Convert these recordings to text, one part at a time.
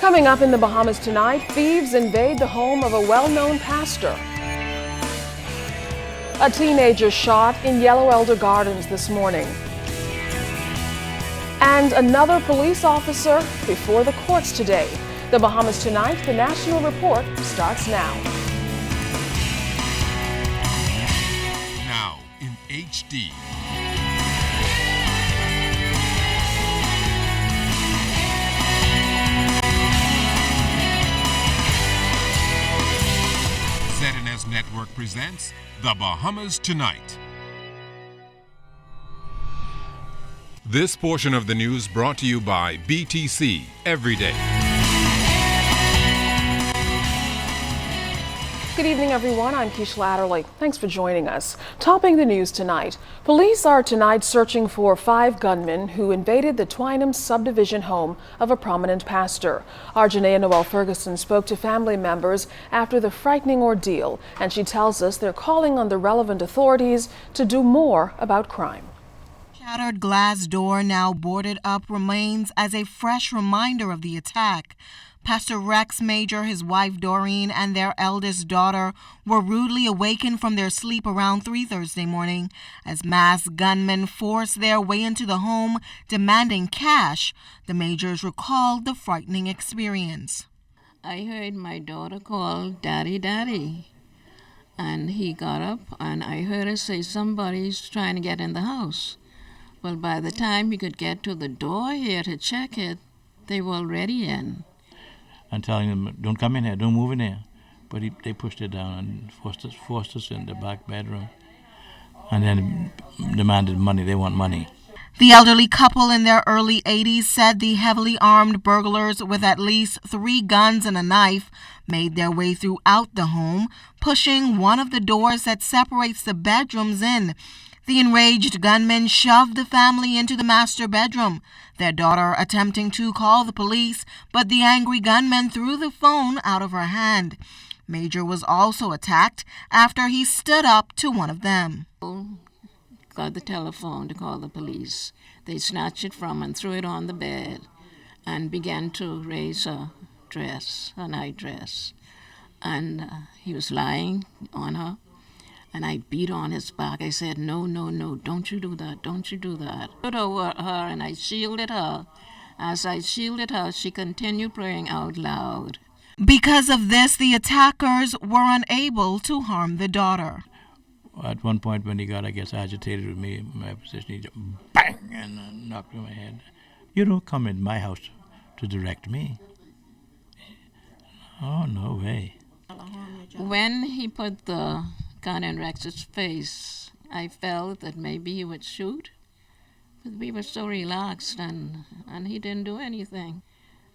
Coming up in the Bahamas tonight, thieves invade the home of a well-known pastor. A teenager shot in Yellow Elder Gardens this morning. And another police officer before the courts today. The Bahamas tonight, the National Report starts now. Now in HD. ZNS Network presents The Bahamas Tonight. This portion of the news brought to you by BTC Every Day. Good evening, everyone. I'm Keisha Latterly. Thanks for joining us. Topping the news tonight, police are tonight searching for 5 gunmen who invaded the Twynham subdivision home of a prominent pastor. Our Janaea Noel Ferguson spoke to family members after the frightening ordeal, and she tells us they're calling on the relevant authorities to do more about crime. Shattered glass door now boarded up remains as a fresh reminder of the attack. Pastor Rex Major, his wife Doreen, and their eldest daughter were rudely awakened from their sleep around 3 Thursday morning as masked gunmen forced their way into the home demanding cash. The Majors recalled the frightening experience. I heard my daughter call Daddy, Daddy, and he got up and I heard her say somebody's trying to get in the house. Well, by the time he could get to the door here to check it, they were already in. And telling them, don't come in here, don't move in here. But they pushed it down and forced us in the back bedroom. And then demanded money. They want money. The elderly couple in their early 80s said the heavily armed burglars with at least 3 guns and a knife made their way throughout the home, pushing one of the doors that separates the bedrooms in. The enraged gunmen shoved the family into the master bedroom, their daughter attempting to call the police, but the angry gunmen threw the phone out of her hand. Major was also attacked after he stood up to one of them. Got the telephone to call the police. They snatched it from and threw it on the bed and began to raise her dress, her nightdress. And he was lying on her. And I beat on his back. I said, no, don't you do that, don't you do that. I put over her and I shielded her. As I shielded her, she continued praying out loud. Because of this, the attackers were unable to harm the daughter. At one point when he got, I guess, agitated with me, my position, he just bang, and knocked me on my head. You don't come in my house to direct me. Oh, no way. When he put the gun in Rex's face, I felt that maybe he would shoot, but we were so relaxed and he didn't do anything.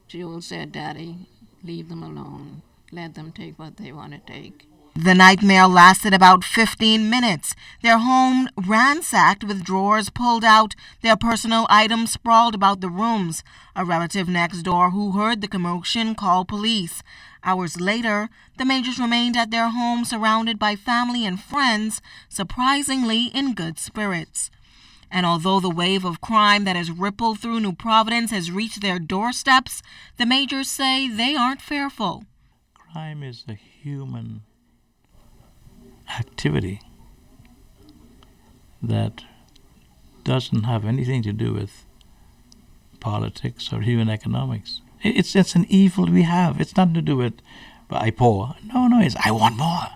Jewel said, Daddy, leave them alone. Let them take what they want to take. The nightmare lasted about 15 minutes. Their home ransacked with drawers pulled out, their personal items sprawled about the rooms. A relative next door who heard the commotion called police. Hours later, the Majors remained at their home surrounded by family and friends, surprisingly in good spirits. And although the wave of crime that has rippled through New Providence has reached their doorsteps, the Majors say they aren't fearful. Crime is a human activity that doesn't have anything to do with politics or even economics. It's an evil we have. It's nothing to do with I poor. No, it's I want more.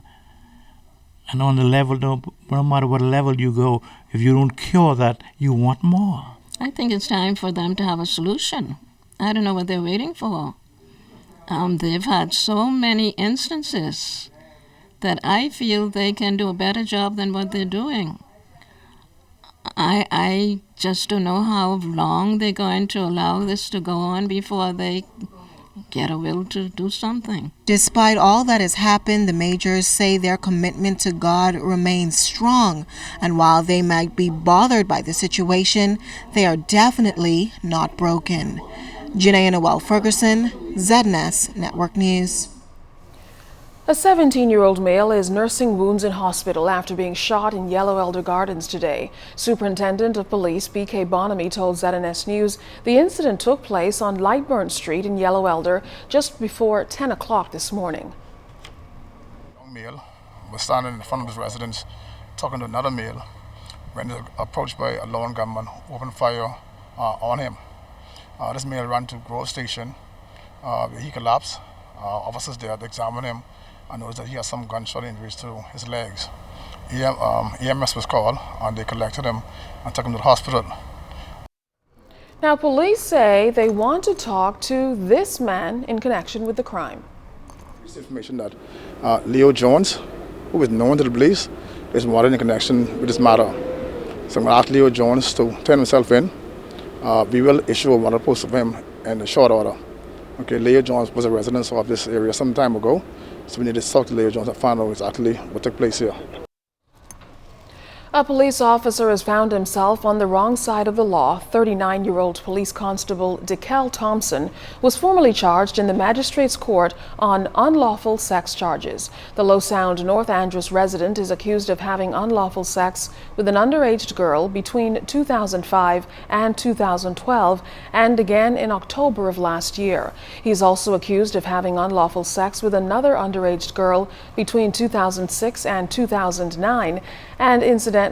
And on the level, no matter what level you go, if you don't cure that, you want more. I think it's time for them to have a solution. I don't know what they're waiting for. They've had so many instances that I feel they can do a better job than what they're doing. I just don't know how long they're going to allow this to go on before they get a will to do something. Despite all that has happened, the Majors say their commitment to God remains strong, and while they might be bothered by the situation, they are definitely not broken. Janaea Noel Ferguson, ZNS Network News. A 17-year-old male is nursing wounds in hospital after being shot in Yellow Elder Gardens today. Superintendent of Police B.K. Bonamy told ZNS News the incident took place on Lightburn Street in Yellow Elder just before 10 o'clock this morning. A young male was standing in front of his residence talking to another male when he was approached by a lone gunman who opened fire on him. This male ran to Grove Station. He collapsed. Officers there to examine him and noticed that he had some gunshot injuries to his legs. EMS was called and they collected him and took him to the hospital. Now, police say they want to talk to this man in connection with the crime. Received information that Leo Jones, who is known to the police, is wanted in connection with this matter. So I'm going to ask Leo Jones to turn himself in. We will issue a warrant post of him in a short order. Okay, Leo Jones was a resident of this area some time ago, so we need to talk to Leo Jones and find out exactly what took place here. A police officer has found himself on the wrong side of the law. 39-year-old police constable DeKel Thompson was formally charged in the magistrate's court on unlawful sex charges. The Low Sound, North Andros resident is accused of having unlawful sex with an underage girl between 2005 and 2012 and again in October of last year. He's also accused of having unlawful sex with another underage girl between 2006 and 2009 and incidentally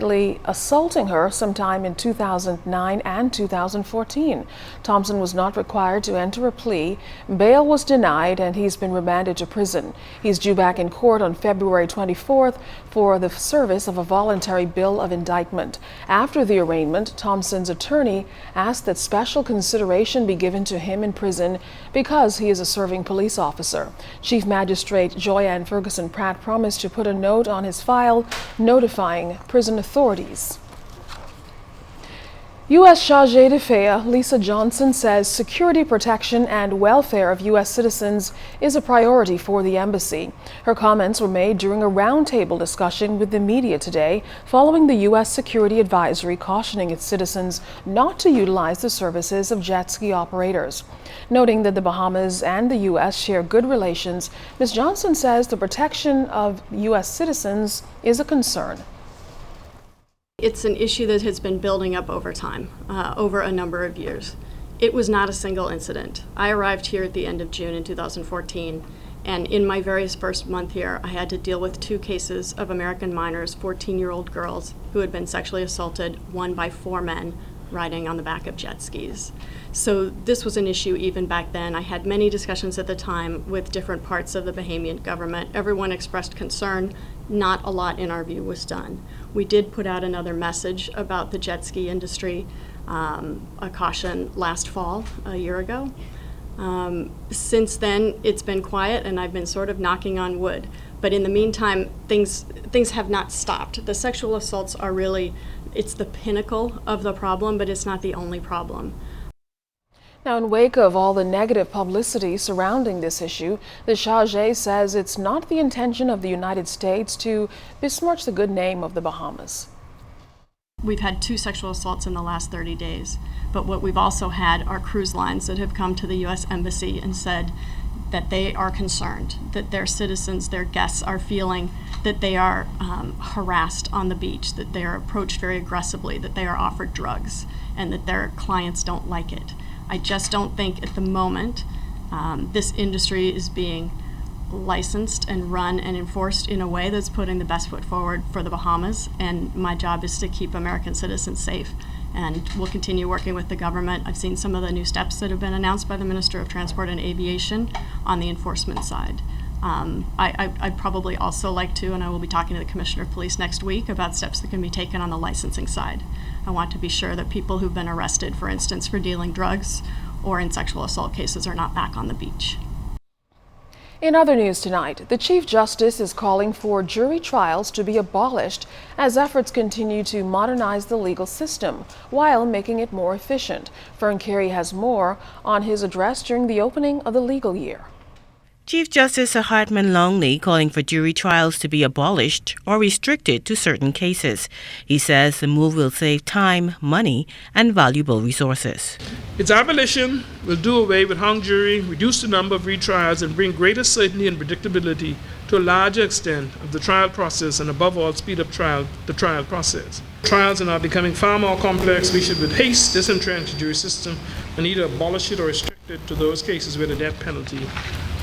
assaulting her sometime in 2009 and 2014. Thompson was not required to enter a plea. Bail was denied and he's been remanded to prison. He's due back in court on February 24th for the service of a voluntary bill of indictment. After the arraignment, Thompson's attorney asked that special consideration be given to him in prison because he is a serving police officer. Chief Magistrate Joyanne Ferguson Pratt promised to put a note on his file notifying prison authorities. U.S. Charge d'Affaires Lisa Johnson says security protection and welfare of U.S. citizens is a priority for the embassy. Her comments were made during a roundtable discussion with the media today following the U.S. Security Advisory cautioning its citizens not to utilize the services of jet ski operators. Noting that the Bahamas and the U.S. share good relations, Ms. Johnson says the protection of U.S. citizens is a concern. It's an issue that has been building up over time, over a number of years. It was not a single incident. I arrived here at the end of June in 2014, and in my very first month here, I had to deal with 2 cases of American minors, 14-year-old girls, who had been sexually assaulted, one by 4 men riding on the back of jet skis. So this was an issue even back then. I had many discussions at the time with different parts of the Bahamian government. Everyone expressed concern. Not a lot, in our view, was done. We did put out another message about the jet ski industry, a caution last fall, a year ago. Since then, it's been quiet, and I've been sort of knocking on wood. But in the meantime, things have not stopped. The sexual assaults are really, it's the pinnacle of the problem, but it's not the only problem. Now, in wake of all the negative publicity surrounding this issue, the Charge says it's not the intention of the United States to besmirch the good name of the Bahamas. We've had 2 sexual assaults in the last 30 days, but what we've also had are cruise lines that have come to the U.S. Embassy and said that they are concerned, that their citizens, their guests are feeling that they are harassed on the beach, that they are approached very aggressively, that they are offered drugs, and that their clients don't like it. I just don't think at the moment this industry is being licensed and run and enforced in a way that's putting the best foot forward for the Bahamas, and my job is to keep American citizens safe, and we'll continue working with the government. I've seen some of the new steps that have been announced by the Minister of Transport and Aviation on the enforcement side. I'd probably also like to, and I will be talking to the Commissioner of Police next week about steps that can be taken on the licensing side. I want to be sure that people who've been arrested, for instance, for dealing drugs or in sexual assault cases are not back on the beach. In other news tonight, the Chief Justice is calling for jury trials to be abolished as efforts continue to modernize the legal system while making it more efficient. Fern Carey has more on his address during the opening of the legal year. Chief Justice Sir Hartman Longley calling for jury trials to be abolished or restricted to certain cases. He says the move will save time, money, and valuable resources. Its abolition will do away with hung jury, reduce the number of retrials, and bring greater certainty and predictability to a larger extent of the trial process, and above all, speed up the trial process. Trials are now becoming far more complex. We should with haste disentrench the jury system and either abolish it or restrict it to those cases where the death penalty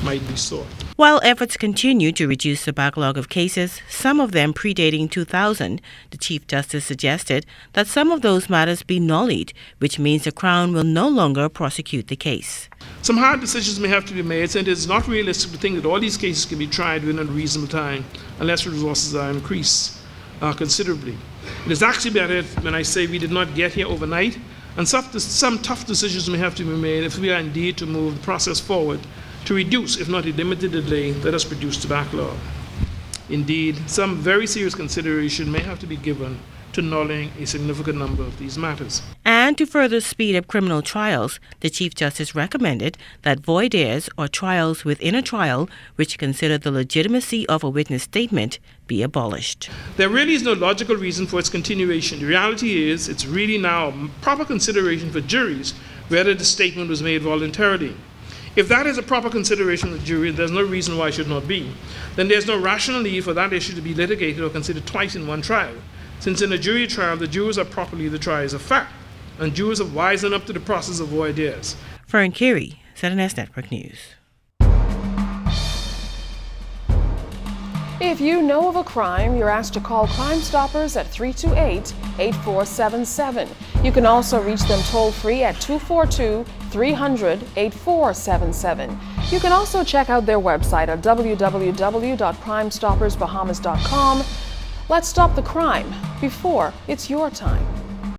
might be sought. While efforts continue to reduce the backlog of cases, some of them predating 2000, the Chief Justice suggested that some of those matters be nullied, which means the Crown will no longer prosecute the case. Some hard decisions may have to be made, and it is not realistic to think that all these cases can be tried within a reasonable time unless resources are increased considerably. It is actually better when I say we did not get here overnight, and some tough decisions may have to be made if we are indeed to move the process forward to reduce, if not eliminate the delay that has produced the backlog. Indeed, some very serious consideration may have to be given to nulling a significant number of these matters. And to further speed up criminal trials, the Chief Justice recommended that voir dire or trials within a trial which consider the legitimacy of a witness statement be abolished. There really is no logical reason for its continuation. The reality is it's really now a proper consideration for juries whether the statement was made voluntarily. If that is a proper consideration of the jury, there's no reason why it should not be. Then there's no rational need for that issue to be litigated or considered twice in one trial. Since in a jury trial, the jurors are properly the triers of fact, and jurors have wisened up to the process of voir dire. Fern Carey, ZNS Network News. If you know of a crime, you're asked to call Crime Stoppers at 328-8477. You can also reach them toll-free at 242-300-8477. You can also check out their website at www.crimestoppersbahamas.com. Let's stop the crime before it's your time.